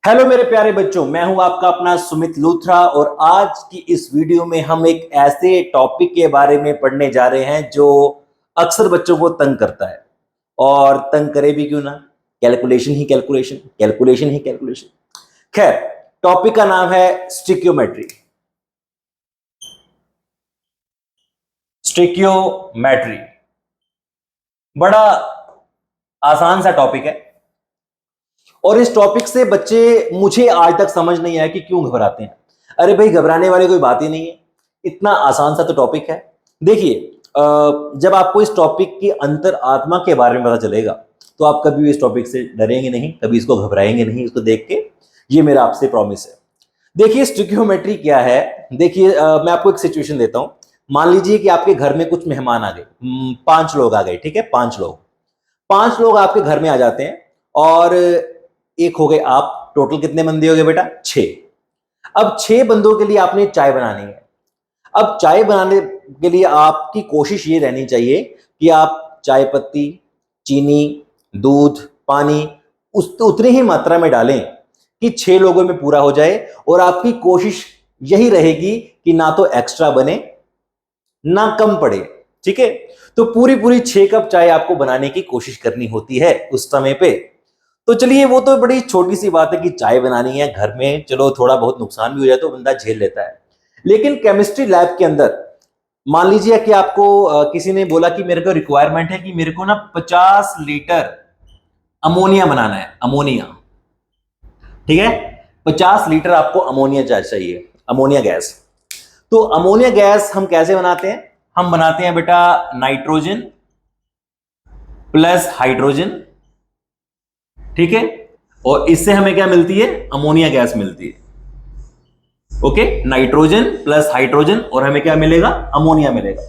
Hello मेरे प्यारे बच्चों, मैं हूं आपका अपना सुमित लूथरा और आज की इस वीडियो में हम एक ऐसे टॉपिक के बारे में पढ़ने जा रहे हैं जो अक्सर बच्चों को तंग करता है। और तंग करे भी क्यों ना, कैलकुलेशन ही कैलकुलेशन, कैलकुलेशन ही कैलकुलेशन। खैर, टॉपिक का नाम है स्टिक्योमेट्री। स्टिक्योमेट्री बड़ा आसान सा टॉपिक है और इस टॉपिक से बच्चे मुझे आज तक समझ नहीं आया कि क्यों घबराते हैं। अरे भाई, घबराने वाली कोई बात ही नहीं है, इतना आसान सा तो टॉपिक है। देखिए, जब आपको इस टॉपिक की अंतर आत्मा के बारे में पता चलेगा तो आप कभी भी इस टॉपिक से डरेंगे नहीं, कभी इसको घबराएंगे नहीं इसको देख के। ये मेरा आपसे प्रॉमिस है। देखिए, स्टिक्योमेट्री क्या है। देखिए, मैं आपको एक सिचुएशन देता हूं। मान लीजिए कि आपके घर में कुछ मेहमान आ गए, 5 लोग आ गए। ठीक है, 5 लोग आपके घर में आ जाते हैं और एक हो गए आप। टोटल कितने बंदे हो गए बेटा? 6। अब 6 बंदों के लिए आपने चाय बनानी है। अब चाय बनाने के लिए आपकी कोशिश ये रहनी चाहिए कि आप चाय पत्ती, चीनी, दूध, पानी उतनी ही मात्रा में डालें कि 6 लोगों में पूरा हो जाए। और आपकी कोशिश यही रहेगी कि ना तो एक्स्ट्रा बने ना कम पड़े। ठीक है, तो पूरी पूरी 6 कप चाय आपको बनाने की कोशिश करनी होती है उस समय पे। तो चलिए, वो तो बड़ी छोटी सी बात है कि चाय बनानी है घर में, चलो थोड़ा बहुत नुकसान भी हो जाए तो बंदा झेल लेता है। लेकिन केमिस्ट्री लैब के अंदर मान लीजिए कि आपको किसी ने बोला कि मेरे को रिक्वायरमेंट है कि मेरे को ना 50 लीटर अमोनिया बनाना है। अमोनिया, ठीक है, 50 लीटर आपको अमोनिया चाहिए, अमोनिया गैस। तो अमोनिया गैस हम कैसे बनाते हैं? हम बनाते हैं बेटा नाइट्रोजन प्लस हाइड्रोजन। ठीक है, और इससे हमें क्या मिलती है? अमोनिया गैस मिलती है। ओके, नाइट्रोजन प्लस हाइड्रोजन और हमें क्या मिलेगा? अमोनिया मिलेगा।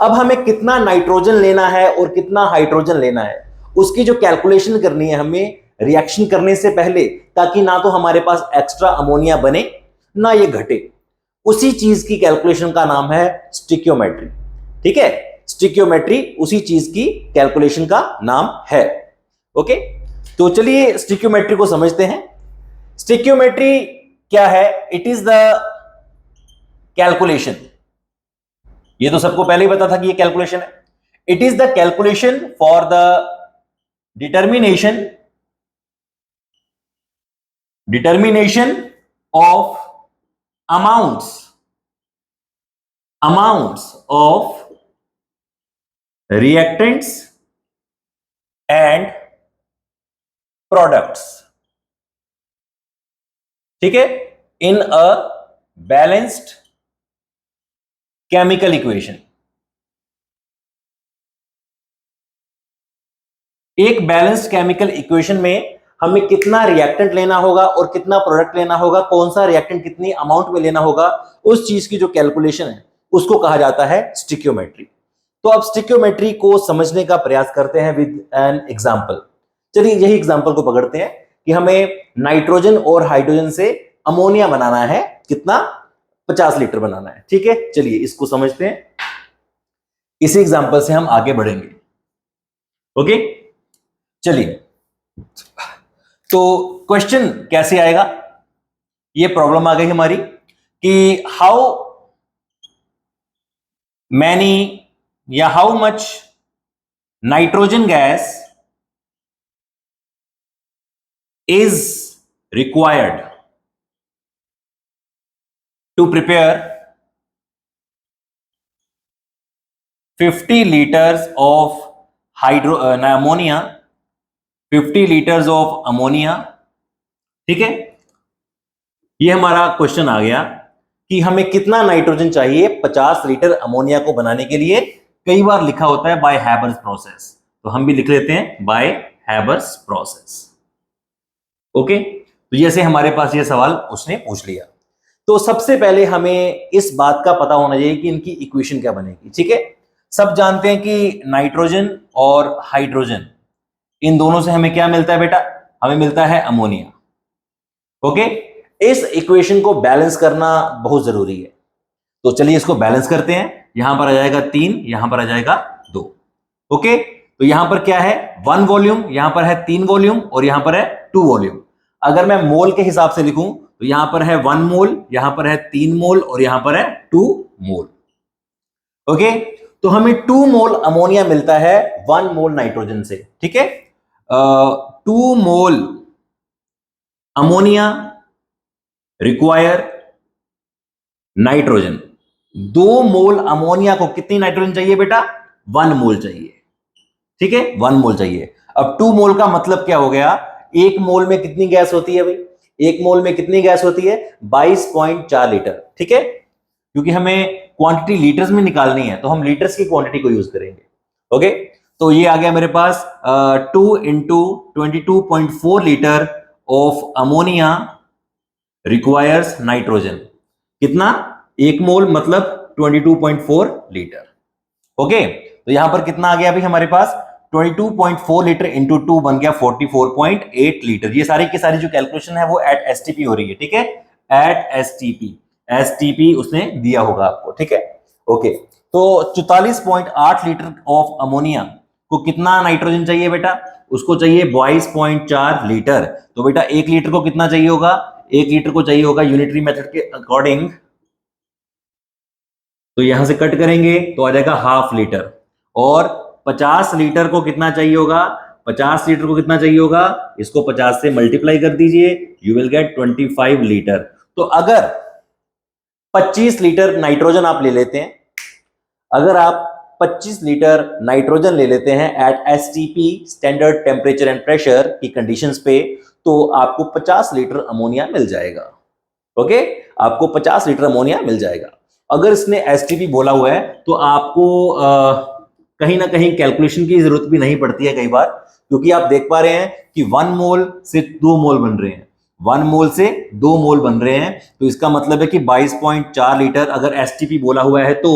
अब हमें कितना नाइट्रोजन लेना है और कितना हाइड्रोजन लेना है, उसकी जो कैलकुलेशन करनी है हमें रिएक्शन करने से पहले, ताकि ना तो हमारे पास एक्स्ट्रा अमोनिया बने ना ये घटे, उसी चीज की कैलकुलेशन का नाम है स्टिक्योमेट्री। ठीक है, स्टिक्योमेट्री उसी चीज की कैलकुलेशन का नाम है। ओके, तो चलिए स्टिक्योमेट्री को समझते हैं। स्टिक्योमेट्री क्या है? It is the calculation. ये तो सबको पहले ही पता था कि ये कैलकुलेशन है। It is the calculation for the determination of amounts of reactants and products। ठीक है, इन अ बैलेंस्ड केमिकल इक्वेशन। एक बैलेंस्ड केमिकल इक्वेशन में हमें कितना रिएक्टेंट लेना होगा और कितना प्रोडक्ट लेना होगा, कौन सा रिएक्टेंट कितनी अमाउंट में लेना होगा, उस चीज की जो कैलकुलेशन है उसको कहा जाता है स्टिक्योमेट्री। तो अब स्टिक्योमेट्री को समझने का प्रयास करते हैं विद एन एग्जांपल। चलिए, यही एग्जांपल को पकड़ते हैं कि हमें नाइट्रोजन और हाइड्रोजन से अमोनिया बनाना है। कितना? 50 लीटर बनाना है। ठीक है, चलिए इसको समझते हैं। इसी एग्जांपल से हम आगे बढ़ेंगे। ओके, चलिए, तो क्वेश्चन कैसे आएगा? ये प्रॉब्लम आ गई हमारी कि हाउ मैनी या how much nitrogen gas is required to prepare 50 liters of ammonia, 50 liters of ammonia। ठीक है, ये हमारा क्वेश्चन आ गया कि हमें कितना नाइट्रोजन चाहिए 50 लीटर अमोनिया को बनाने के लिए। कई बार लिखा होता है बाय हैबर्स प्रोसेस, तो हम भी लिख लेते हैं बाय हैबर्स प्रोसेस। ओके, तो जैसे हमारे पास ये सवाल उसने पूछ लिया, तो सबसे पहले हमें इस बात का पता होना चाहिए कि इनकी इक्वेशन क्या बनेगी। ठीक है, सब जानते हैं कि नाइट्रोजन और हाइड्रोजन, इन दोनों से हमें क्या मिलता है बेटा? हमें मिलता है अमोनिया। ओके, इस इक्वेशन को बैलेंस करना बहुत जरूरी है। तो चलिए इसको बैलेंस करते हैं। यहां पर आ जाएगा 3, यहां पर आ जाएगा 2। ओके, तो यहां पर क्या है? 1 वॉल्यूम, यहां पर है 3 वॉल्यूम और यहां पर है 2 वॉल्यूम। अगर मैं मोल के हिसाब से लिखूं तो यहां पर है 1 मोल, यहां पर है 3 मोल और यहां पर है 2 मोल। ओके, तो हमें 2 मोल अमोनिया मिलता है 1 मोल नाइट्रोजन से। ठीक है, 2 मोल अमोनिया रिक्वायर नाइट्रोजन। 2 मोल अमोनिया को कितनी नाइट्रोजन चाहिए बेटा? 1 मोल चाहिए। ठीक है, 1 मोल चाहिए। अब 2 मोल का मतलब क्या हो गया? 1 मोल में कितनी गैस होती है भाई? 1 मोल में कितनी गैस होती है? 22.4 लीटर। ठीक है, क्योंकि हमें क्वांटिटी लीटर्स में निकालनी है तो हम लीटर्स की क्वांटिटी को यूज करेंगे। ओके, तो ये आ गया मेरे पास 2 into 22.4 litre of ammonia requires nitrogen. कितना? 1 मोल मतलब 22.4 लीटर। ओके, तो यहां पर कितना आ गया अभी हमारे पास? 22.4 लीटर इंटू 2 बन गया 44.8 लीटर। ये सारी की सारी जो कैलकुलेशन है वो एट एसटीपी हो रही है। ठीक है, एट एसटीपी, एसटीपी उसने दिया होगा आपको। ठीक है, ओके, तो 44.8 लीटर ऑफ अमोनिया को कितना नाइट्रोजन चाहिए बेटा? उसको चाहिए 22.4 लीटर। तो बेटा 1 लीटर को कितना चाहिए होगा? 1 लीटर को चाहिए होगा यूनिटरी मेथड के अकॉर्डिंग, तो यहां से कट करेंगे तो आ जाएगा हाफ लीटर। और 50 लीटर को कितना चाहिए होगा? 50 लीटर को कितना चाहिए होगा? इसको 50 से मल्टीप्लाई कर दीजिए, यू विल गेट 25 लीटर। तो अगर 25 लीटर नाइट्रोजन आप ले लेते हैं, अगर आप 25 लीटर नाइट्रोजन ले लेते हैं at STP standard temperature and pressure की कंडीशंस पे, तो आपको 50 लीटर अमोनिया मिल जाएगा। ओके, आपको 50 लीटर अमोनिया मिल जाएगा। अगर इसने एसटीपी बोला हुआ है तो आपको कहीं ना कहीं कैलकुलेशन की जरूरत भी नहीं पड़ती है कई बार, क्योंकि आप देख पा रहे हैं कि 1 मोल से 2 मोल बन रहे हैं, 1 मोल से 2 मोल बन रहे हैं। तो इसका मतलब है कि 22.4 लीटर अगर एसटीपी बोला हुआ है तो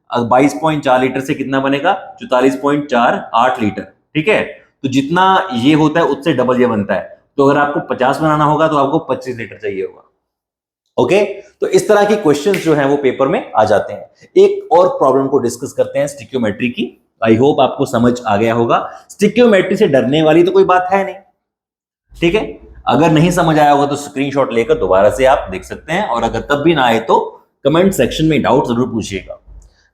22.4 लीटर से कितना बनेगा? 44.48 लीटर। ठीक है, तो जितना ये होता है उससे डबल ये बनता है। तो अगर आपको 50 बनाना होगा तो आपको 25 लीटर चाहिए होगा। ओके, तो इस तरह की क्वेश्चंस जो हैं वो पेपर में आ जाते हैं। एक और प्रॉब्लम को डिस्कस करते हैं स्टिक्योमेट्री की। आई होप आपको समझ आ गया होगा। स्टिक्योमेट्री से डरने वाली तो कोई बात है नहीं। ठीक है, अगर नहीं समझ आया होगा तो स्क्रीनशॉट लेकर दोबारा से आप देख सकते हैं, और अगर तब भी ना आए तो कमेंट सेक्शन में डाउट जरूर पूछिएगा।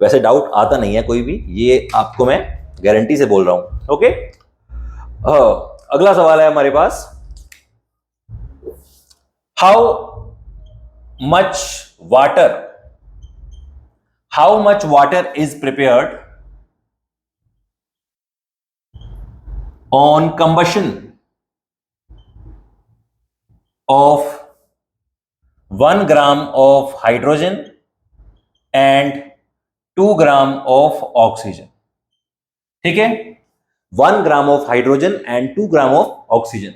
वैसे डाउट आता नहीं है कोई भी, ये आपको मैं गारंटी से बोल रहा हूं। ओके, अगला सवाल है हमारे पास, how much water how much water is prepared on combustion of 1 gram of hydrogen and 2 gram of oxygen। ठीक है, 1 gram of hydrogen and 2 gram of oxygen.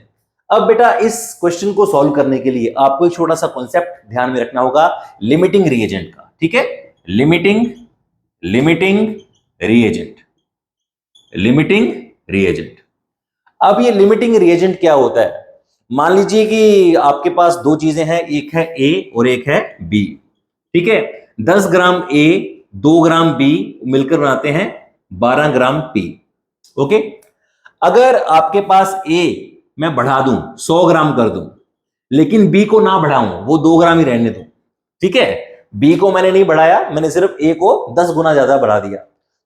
अब बेटा इस क्वेश्चन को सॉल्व करने के लिए आपको एक छोटा सा कॉन्सेप्ट ध्यान में रखना होगा, लिमिटिंग रिएजेंट का। ठीक है, limiting limiting reagent, limiting reagent. अब ये लिमिटिंग रिएजेंट क्या होता है? मान लीजिए कि आपके पास दो चीजें हैं, एक है ए और एक है बी। ठीक है, 10 ग्राम ए 2 ग्राम बी मिलकर बनाते हैं 12 ग्राम पी। ओके, अगर आपके पास ए मैं बढ़ा दूं 100 ग्राम कर दूं, लेकिन बी को ना बढ़ाऊं, वो 2 ग्राम ही रहने दूं। ठीक है, बी को मैंने नहीं बढ़ाया, मैंने सिर्फ ए को 10 गुना ज्यादा बढ़ा दिया,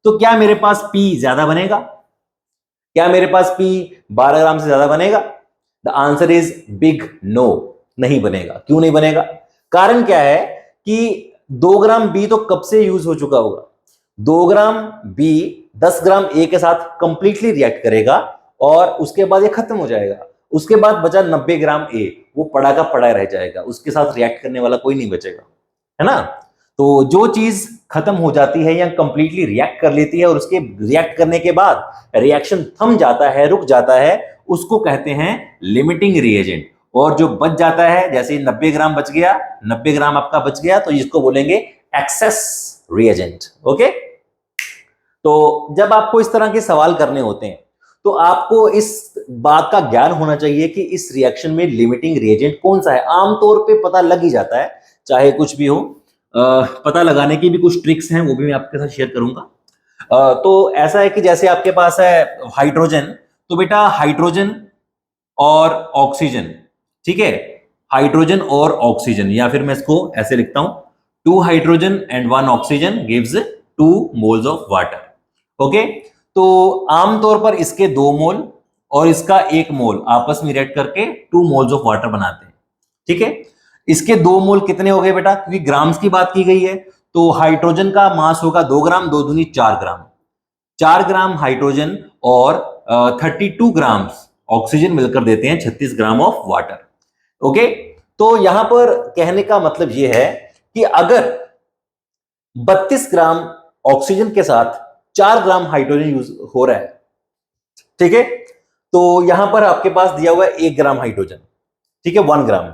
तो क्या मेरे पास पी ज्यादा बनेगा? क्या मेरे पास पी 12 ग्राम से ज्यादा बनेगा? The answer is big no, नहीं बनेगा। क्यों नहीं बनेगा? कारण क्या है कि 2 ग्राम बी तो कब से यूज हो चुका होगा। 2 ग्राम बी 10 ग्राम ए के साथ कंप्लीटली रिएक्ट करेगा और उसके बाद ये खत्म हो जाएगा। उसके बाद बचा 90 ग्राम ए, वो पड़ा का पड़ा रह जाएगा, उसके साथ रिएक्ट करने वाला कोई नहीं बचेगा, है ना। तो जो चीज खत्म हो जाती है या कंप्लीटली रिएक्ट कर लेती है और उसके रिएक्ट करने के बाद रिएक्शन थम जाता है, रुक जाता है, उसको कहते हैं लिमिटिंग रिएजेंट। और जो बच जाता है, जैसे 90 ग्राम बच गया, 90 ग्राम आपका बच गया, तो इसको बोलेंगे एक्सेस रिएजेंट। ओके, तो जब आपको इस तरह के सवाल करने होते हैं तो आपको इस बात का ज्ञान होना चाहिए कि इस रिएक्शन में लिमिटिंग रिएजेंट कौन सा है। आमतौर पे पता लग ही जाता है, चाहे कुछ भी हो। पता लगाने की भी कुछ ट्रिक्स हैं, वो भी मैं आपके साथ शेयर करूंगा। तो ऐसा है कि जैसे आपके पास है हाइड्रोजन, तो बेटा हाइड्रोजन और ऑक्सीजन, ठीक है, हाइड्रोजन और ऑक्सीजन, या फिर मैं इसको ऐसे लिखता हूं, 2 hydrogen and 1 oxygen gives 2 moles of water. Okay, तो आमतौर पर इसके 2 मोल और इसका 1 मोल आपस में रिएक्ट करके 2 मोल्स ऑफ वाटर बनाते हैं। ठीक है, इसके 2 मोल कितने हो गए बेटा, क्योंकि ग्राम्स की बात की गई है, तो हाइड्रोजन का मास होगा 2 ग्राम, 2 दूनी 4 ग्राम, 4 ग्राम हाइड्रोजन और 32 ग्राम ऑक्सीजन मिलकर देते हैं 36 ग्राम ऑफ वाटर। ओके, तो यहां पर कहने का मतलब यह है कि अगर 32 ग्राम ऑक्सीजन के साथ 4 ग्राम हाइड्रोजन यूज हो रहा है, ठीक है, तो यहां पर आपके पास दिया हुआ है 1 ग्राम हाइड्रोजन, ठीक है, 1 ग्राम,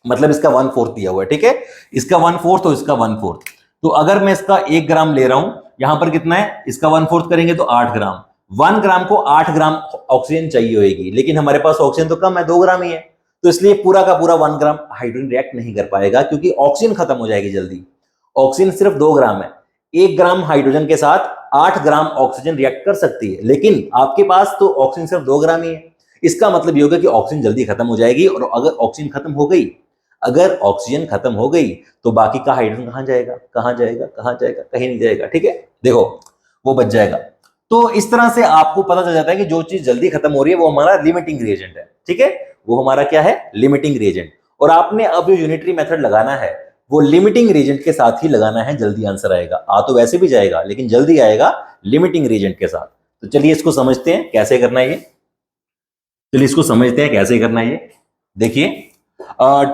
मतलब इसका 1/4 दिया हुआ है, ठीक है, इसका 1/4 और इसका 1/4, तो अगर मैं इसका 1 ग्राम ले रहा हूं, यहां पर कितना है, इसका 1/4 करेंगे तो 8 ग्राम, 1 ग्राम को 8 ग्राम ऑक्सीजन चाहिए होगी, लेकिन हमारे पास ऑक्सीजन तो कम है, 2 ग्राम ही है, तो इसलिए पूरा का पूरा 1 ग्राम हाइड्रोजन रिएक्ट नहीं कर पाएगा, क्योंकि ऑक्सीजन खत्म हो जाएगी जल्दी। ऑक्सीजन सिर्फ 2 ग्राम है, 1 ग्राम हाइड्रोजन के साथ 8 ग्राम ऑक्सीजन रिएक्ट कर सकती है, लेकिन आपके पास तो ऑक्सीजन सिर्फ 2 ग्राम ही है। इसका मतलब ये होगा कि ऑक्सीजन जल्दी खत्म हो जाएगी, और अगर ऑक्सीजन खत्म हो गई, अगर ऑक्सीजन खत्म हो गई तो बाकी का हाइड्रोजन कहां जाएगा, कहां जाएगा, कहां जाएगा, कहीं नहीं जाएगा। ठीक है, देखो वो बच जाएगा। तो इस तरह से आपको पता चल जाता है कि जो चीज जल्दी खत्म हो रही है वो हमारा लिमिटिंग रिएजेंट है। ठीक है, वो हमारा क्या है, लिमिटिंग रिएजेंट। और आपने अब जो यूनिटरी मेथड लगाना है वो लिमिटिंग रिएजेंट के साथ ही लगाना है, जल्दी आंसर आएगा। आ तो वैसे भी जाएगा लेकिन जल्दी आएगा लिमिटिंग रिएजेंट के साथ। तो चलिए इसको समझते हैं कैसे करना है ये, चलिए इसको समझते हैं कैसे करना है ये। देखिए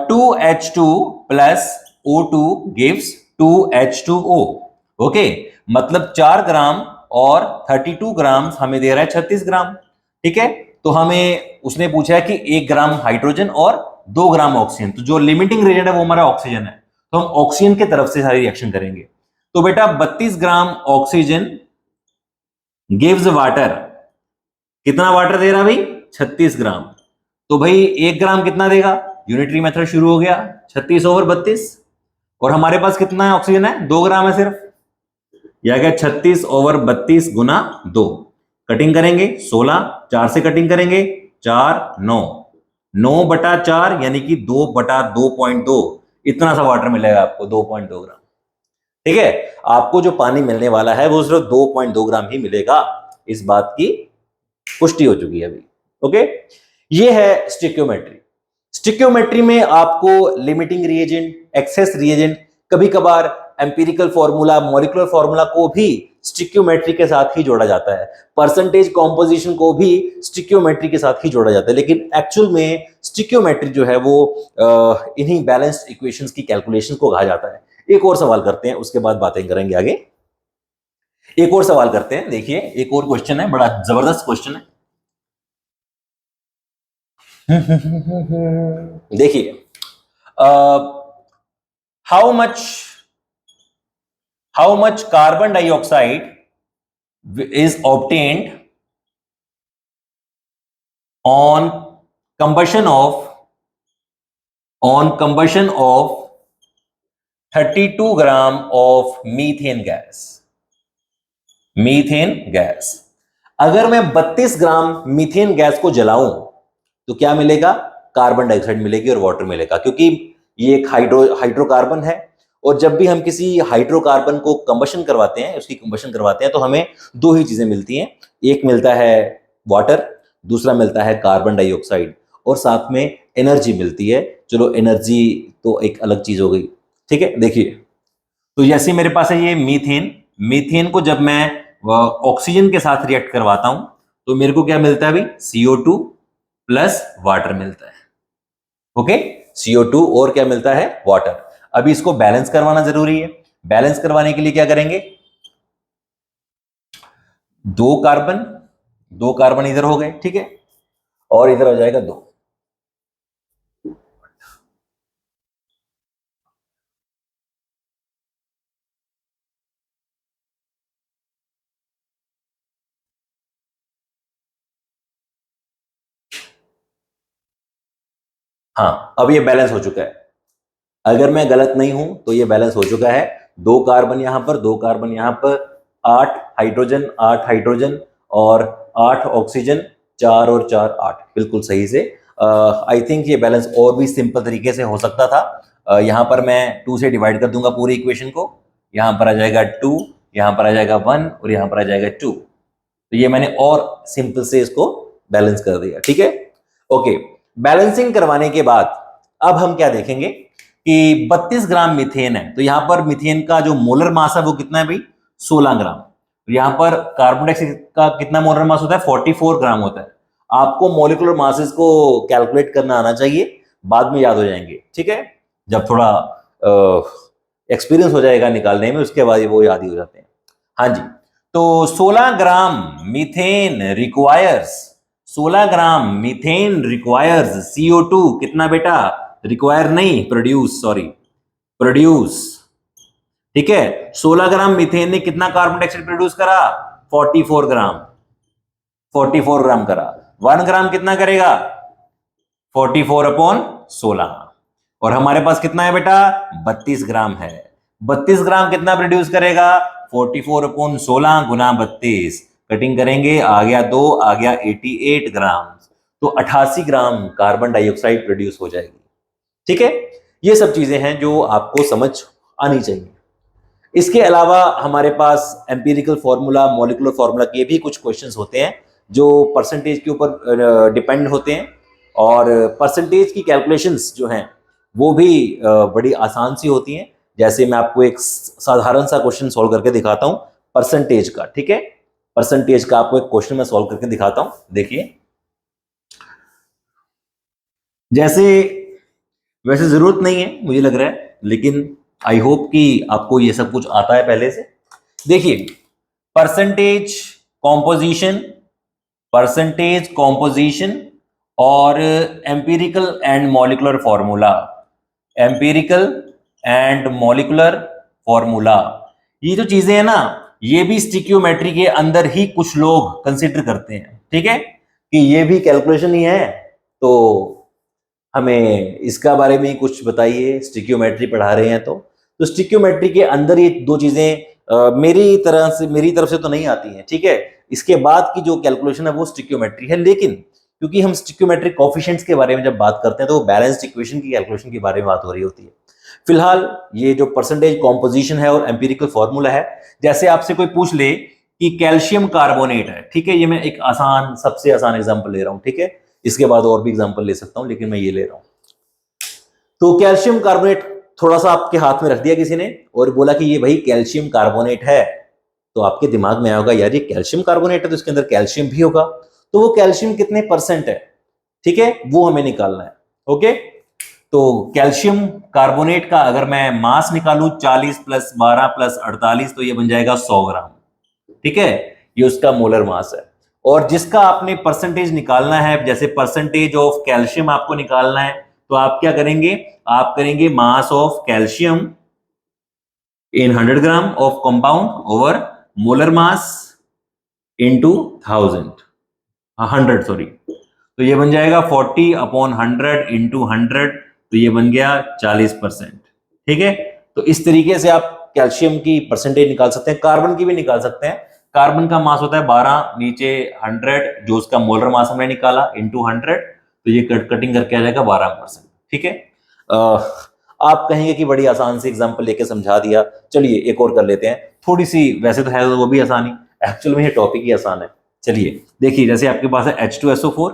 2H2 plus O2 gives 2H2O। Okay, मतलब 4 ग्राम और 32 ग्राम हमें दे रहा है 36 ग्राम। ठीक है, तो हमें उसने पूछा है कि 1 ग्राम हाइड्रोजन और 2 ग्राम ऑक्सीजन, तो जो लिमिटिंग रिएजेंट है वो हमारा ऑक्सीजन है, तो हम ऑक्सीजन की तरफ से सारी रिएक्शन करेंगे। तो बेटा 32 ग्राम ऑक्सीजन गिव्स वाटर, कितना वाटर दे रहा भाई, 36 ग्राम। तो भाई 1 ग्राम कितना देगा, यूनिटरी मेथड शुरू हो गया, 36/32, और हमारे पास कितना है ऑक्सीजन है, 2 ग्राम है सिर्फ, या क्या 36/32 गुना 2, कटिंग करेंगे 16, 4 से कटिंग करेंगे 4 9, 9/4 यानी कि 2/2.2, इतना सा वाटर मिलेगा आपको, 2.2 ग्राम। ठीक है, आपको जो पानी मिलने वाला है वो सिर्फ 2.2 ग्राम ही मिलेगा, इस बात की पुष्टि हो चुकी है अभी। ओके, ये है स्टिक्योमेट्री। स्टिक्योमेट्री में आपको लिमिटिंग रिएजेंट, एक्सेस रिएजेंट, कभी कभार एम्पिरिकल फॉर्मूला, मॉलिक्यूलर फॉर्मूला को भी स्टिक्योमेट्री के साथ ही जोड़ा जाता है, परसेंटेज कॉम्पोजिशन को भी स्टिक्योमेट्री के साथ ही जोड़ा जाता है, लेकिन एक्चुअल में स्टिक्योमेट्री जो है वो इन्हीं बैलेंस्ड इक्वेशंस की कैलकुलेशन को कहा जाता है। एक और सवाल करते हैं, उसके बाद बातें करेंगे आगे। एक और सवाल करते हैं, देखिए एक और क्वेश्चन है, बड़ा जबरदस्त क्वेश्चन है। देखिए how much carbon dioxide is obtained on combustion of 32 gram of methane gas. अगर मैं 32 ग्राम मीथेन गैस को जलाऊं तो क्या मिलेगा, कार्बन डाइऑक्साइड मिलेगी और वाटर मिलेगा, क्योंकि ये एक हाइड्रोकार्बन है, और जब भी हम किसी हाइड्रोकार्बन को कंबशन करवाते हैं, उसकी कंबशन करवाते हैं, तो हमें 2 ही चीजें मिलती हैं, एक मिलता है वाटर, दूसरा मिलता है कार्बन डाइऑक्साइड, और साथ में एनर्जी मिलती है। चलो एनर्जी तो एक अलग चीज हो गई। ठीक है, देखिए तो जैसे मेरे पास है ये मीथेन को जब मैं ऑक्सीजन के साथ रिएक्ट करवाता हूं तो मेरे को क्या मिलता है भाई, CO2 प्लस वाटर मिलता है। ओके, CO2 और क्या मिलता है, वाटर। अभी इसको बैलेंस करवाना जरूरी है। बैलेंस करवाने के लिए क्या करेंगे, 2 कार्बन इधर हो गए, ठीक है, और इधर हो जाएगा 2। हाँ, अब ये बैलेंस हो चुका है। अगर मैं गलत नहीं हूं तो ये बैलेंस हो चुका है। 2 कार्बन यहां पर, 2 कार्बन यहां पर, 8 हाइड्रोजन, 8 हाइड्रोजन और 8 ऑक्सीजन, 4 और 4 8, बिल्कुल सही से आई थिंक ये बैलेंस और भी सिंपल तरीके से हो सकता था। यहाँ पर मैं 2 से डिवाइड कर दूंगा पूरी इक्वेशन को, यहाँ पर आ जाएगा 2, यहाँ पर आ जाएगा 1 और यहाँ पर आ जाएगा 2। तो ये मैंने और सिंपल से इसको बैलेंस कर दिया, ठीक है। ओके, बैलेंसिंग करवाने के बाद अब हम क्या देखेंगे कि 32 ग्राम मीथेन है, तो यहाँ पर मीथेन का जो मोलर मास है वो कितना है भाई, 16 ग्राम। यहाँ पर कार्बन डाइऑक्साइड का कितना मोलर मास होता है, 44 ग्राम होता है। आपको मॉलिक्यूलर मासेस को कैलकुलेट करना आना चाहिए, बाद में याद हो जाएंगे, ठीक है। जब थोड़ा एक्सपीरियंस हो जाएगा निकालने में, उसके बाद वो याद ही हो जाते हैं। हाँ जी, तो 16 ग्राम मीथेन रिक्वायर्स, 16 ग्राम मीथेन रिक्वायर्स CO2 कितना बेटा, रिक्वायर नहीं प्रोड्यूस, सॉरी प्रोड्यूस, ठीक है। 16 ग्राम मीथेन ने कितना कार्बन डाइऑक्साइड प्रोड्यूस करा, 44 ग्राम, 44 ग्राम करा। 1 ग्राम कितना करेगा, 44/16, और हमारे पास कितना है बेटा, 32 ग्राम है। 32 ग्राम कितना प्रोड्यूस करेगा, 44/16 गुना 32, कटिंग करेंगे, आ गया 2, आ गया 88 ग्राम, तो 88 ग्राम कार्बन डाइऑक्साइड प्रोड्यूस हो जाएगी, ठीक है। ये सब चीजें हैं जो आपको समझ आनी चाहिए। इसके अलावा हमारे पास एम्पिरिकल फॉर्मूला, मॉलिक्यूलर फॉर्मूला के भी कुछ क्वेश्चंस होते हैं जो परसेंटेज के ऊपर डिपेंड होते हैं, और परसेंटेज की कैलकुलेशंस जो हैं वो भी बड़ी आसान सी होती हैं। जैसे मैं आपको एक साधारण सा क्वेश्चन सॉल्व करके दिखाता हूं परसेंटेज का, ठीक है। परसेंटेज का आपको एक क्वेश्चन मैं सॉल्व करके दिखाता हूं, देखिए। जैसे वैसे जरूरत नहीं है मुझे लग रहा है, लेकिन आई होप कि आपको ये सब कुछ आता है पहले से। देखिए, परसेंटेज कॉम्पोजिशन, परसेंटेज कॉम्पोजिशन और empirical and molecular formula, empirical and molecular formula, ये जो चीजें हैं ना, ये भी स्टिक्योमेट्री के अंदर ही कुछ लोग कंसिडर करते हैं, ठीक है, कि ये भी कैलकुलेशन ही है। तो हमें इसका बारे में कुछ बताइए, स्टिक्योमेट्री पढ़ा रहे हैं तो स्टिक्योमेट्री के अंदर ये दो चीजें मेरी तरफ से तो नहीं आती हैं, ठीक है। इसके बाद की जो कैलकुलेशन है वो स्टिक्योमेट्री है, लेकिन क्योंकि हम स्टिक्योमेट्रिक कोफिशिएंट्स के बारे में जब बात करते हैं तो वो बैलेंस्ड इक्वेशन की कैलकुलेशन के बारे में बात हो रही होती है। फिलहाल ये जो परसेंटेज कॉम्पोजिशन है और एम्पिरिकल फॉर्मूला है, जैसे आपसे कोई पूछ ले कि कैल्शियम कार्बोनेट है, ठीक है, ये मैं एक आसान, सबसे आसान एग्जांपल ले रहा हूं, ठीक है। इसके बाद और भी एग्जांपल ले सकता हूं, लेकिन मैं ये ले रहा हूं। तो कैल्शियम कार्बोनेट थोड़ा सा आपके हाथ में रख दिया किसी ने और बोला कि ये भाई कैल्शियम कार्बोनेट है, तो आपके दिमाग में आया होगा यार ये कैल्शियम कार्बोनेट है तो इसके अंदर कैल्शियम भी होगा, तो वो कैल्शियम कितने परसेंट है, ठीक है, वो हमें निकालना है। ओके, तो कैल्शियम कार्बोनेट का अगर मैं मास निकालूं 40 + 12 + 48, तो ये बन जाएगा 100 ग्राम, ठीक है, ये उसका मोलर मास है। और जिसका आपने परसेंटेज निकालना है, जैसे परसेंटेज ऑफ कैल्शियम आपको निकालना है, तो आप क्या करेंगे, आप करेंगे mass of calcium in 100 gram of compound over molar mass into 100 sorry, तो ये बन जाएगा 40/100 इंटू 100, तो ये बन गया 40%, ठीक है। तो इस तरीके से आप कैल्शियम की परसेंटेज निकाल सकते हैं, कार्बन की भी निकाल सकते हैं। कार्बन का मास होता है 12, नीचे 100 जो उसका मोलर मास हमने निकाला इंटू 100, तो ये कटिंग करके आ जाएगा 12%, ठीक है। आप कहेंगे कि बड़ी आसान सी एग्जांपल लेके समझा दिया, चलिए एक और कर लेते हैं, थोड़ी सी, वैसे तो है वो भी आसानी, एक्चुअल में ये टॉपिक ही आसान है। चलिए देखिए, जैसे आपके पास है H2SO4,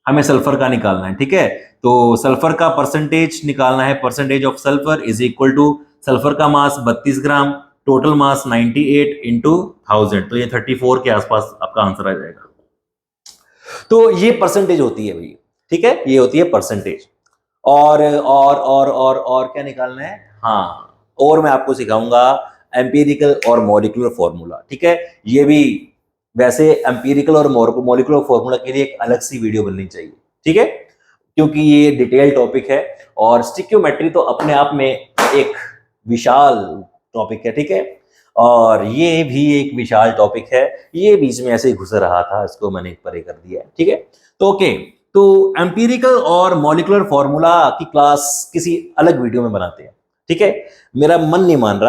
हमें सल्फर का निकालना है, ठीक है। तो सल्फर का परसेंटेज निकालना है, percentage of sulphur is equal two sulphur का मास 32 ग्राम, टोटल मास 98 इंटू 1000, तो ये 34 के आसपास आपका आंसर आ जाएगा। तो ये परसेंटेज होती है भाई, ठीक है, ये होती है परसेंटेज। और क्या निकालना है, हाँ, और मैं आपको सिखाऊंगा एम्पिरिकल और मॉलिक्यूलर फॉर्मूला, ठीक है। ये भी वैसे एम्पिरिकल और मॉलिक्यूलर फॉर्मूला के लिए एक अलग सी वीडियो बननी चाहिए, ठीक है, क्योंकि ये डिटेल टॉपिक है, और स्टिक्योमेट्री तो अपने आप में एक विशाल टॉपिक है, ठीक है, और ये भी एक विशाल टॉपिक है, ये बीच में ऐसे ही घुस रहा था, इसको मैंने परे कर दिया है, ठीक है। तो ओके, तो एम्पिरिकल और मॉलिक्यूलर फॉर्मूला की क्लास किसी अलग वीडियो में बनाते हैं, ठीक है। मेरा मन नहीं मान रहा।